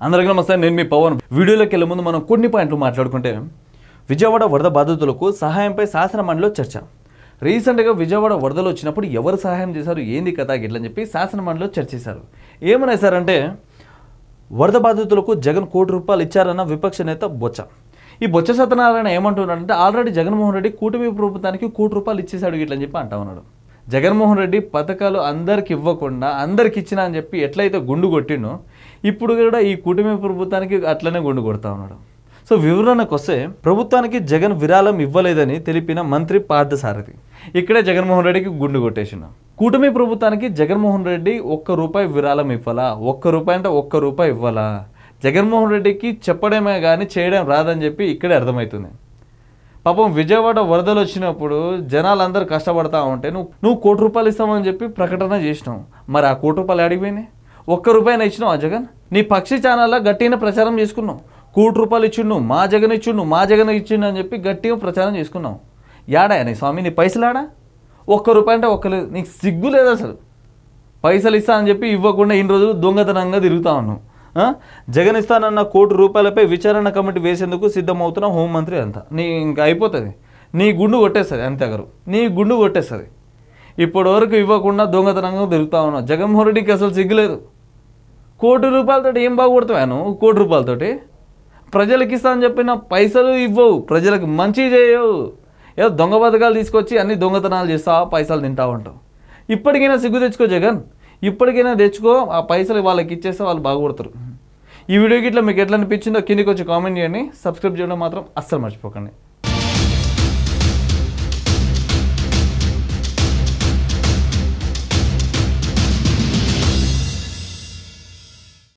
అందరికీ నమస్తే, నేను మీ పవన్. వీడియోలోకి వెళ్ళే ముందు మనం కొన్ని పాయింట్లు మాట్లాడుకుంటే, విజయవాడ వరద బాధితులకు సహాయంపై శాసనమండలిలో చర్చ. రీసెంట్గా విజయవాడ వరదలు వచ్చినప్పుడు ఎవరు సహాయం చేశారు, ఏంది కథ గిట్లని చెప్పి శాసనమండలిలో చర్చించారు. ఏమన్నా సారంటే, వరద బాధితులకు జగన్ ₹1 కోటి ఇచ్చారన్న విపక్ష నేత బొత్స. ఈ బొత్స సత్యనారాయణ ఏమంటున్నాడంటే, ఆల్రెడీ జగన్మోహన్ రెడ్డి కూటమి ప్రభుత్వానికి ₹1 కోటి ఇచ్చేశాడు గిట్లని చెప్పి అంటా ఉన్నాడు. జగన్మోహన్ రెడ్డి పథకాలు అందరికి ఇవ్వకుండా అందరికి ఇచ్చినా అని చెప్పి ఎట్లయితే గుండు కొట్టినో, ఇప్పుడు కూడా ఈ కూటమి ప్రభుత్వానికి అట్లనే గుండు కొడతా ఉన్నాడు. సో వివరణకు వస్తే, ప్రభుత్వానికి జగన్ విరాళం ఇవ్వలేదని తెలిపిన మంత్రి పార్థసారథి ఇక్కడే జగన్మోహన్ రెడ్డికి గుండు కొట్టేసిన. కూటమి ప్రభుత్వానికి జగన్మోహన్ రెడ్డి ₹1 విరాళం ఇవ్వాలా, ₹1 అంటే ₹1 ఇవ్వాలా, జగన్మోహన్ రెడ్డికి చెప్పడమే కానీ చేయడం రాదని చెప్పి ఇక్కడే అర్థమవుతుంది. పాపం విజయవాడ వరదలు వచ్చినప్పుడు జనాలందరూ కష్టపడతా ఉంటే నువ్వు ₹1 ఇస్తామని చెప్పి ప్రకటన చేసినావు. మరి ఆ ₹1 అడిగిపోయినాయి. ₹1 ఇచ్చినావు ఆ జగన్. నీ పక్షి ఛానల్లో గట్టిగా ప్రచారం చేసుకున్నావు. ₹1 ఇచ్చిండు, మా జగన్ ఇచ్చిండు, మా జగన్ ఇచ్చిండు అని చెప్పి గట్టిగా ప్రచారం చేసుకున్నావు. యాడా నీ స్వామి, నీ పైసలు ఆడా? ₹1 అంటే ఒక్కలేదు. నీకు సిగ్గు లేదు అసలు. పైసలు ఇస్తా అని చెప్పి ఇవ్వకుండా ఇన్ని రోజులు దొంగతనంగా తిరుగుతా ఉన్నావు. జగన్ ఇస్తానన్న ₹1 విచారణ కమిటీ వేసేందుకు సిద్ధమవుతున్న హోంమంత్రి అంతా. ఇంకా అయిపోతుంది, నీ గుండు కొట్టేస్తుంది అంతే గారు, నీ గుండు కొట్టేస్తుంది. ఇప్పటి వరకు ఇవ్వకుండా దొంగతనంగా తిరుగుతా ఉన్నావు. జగన్మోహన్ రెడ్డికి అసలు సిగ్గులేదు. ₹1 ఏం బాగుపడతావా నువ్వు? ₹1 ప్రజలకు ఇస్తా అని చెప్పిన పైసలు ఇవ్వవు, ప్రజలకు మంచి చేయవు. ఏదో దొంగ పథకాలు తీసుకొచ్చి అన్ని దొంగతనాలు చేస్తావా, పైసలు తింటా ఉంటావు. ఇప్పటికైనా సిగ్గు తెచ్చుకో జగన్, ఇప్పటికైనా తెచ్చుకో. ఆ పైసలు వాళ్ళకి ఇచ్చేస్తే వాళ్ళు బాగుపడతారు. ఈ వీడియోకి ఇట్లా మీకు ఎట్లా అనిపించిందో కిందకి వచ్చి కామెంట్ చేయండి. సబ్స్క్రైబ్ చేయడం మాత్రం అస్సలు మర్చిపోకండి.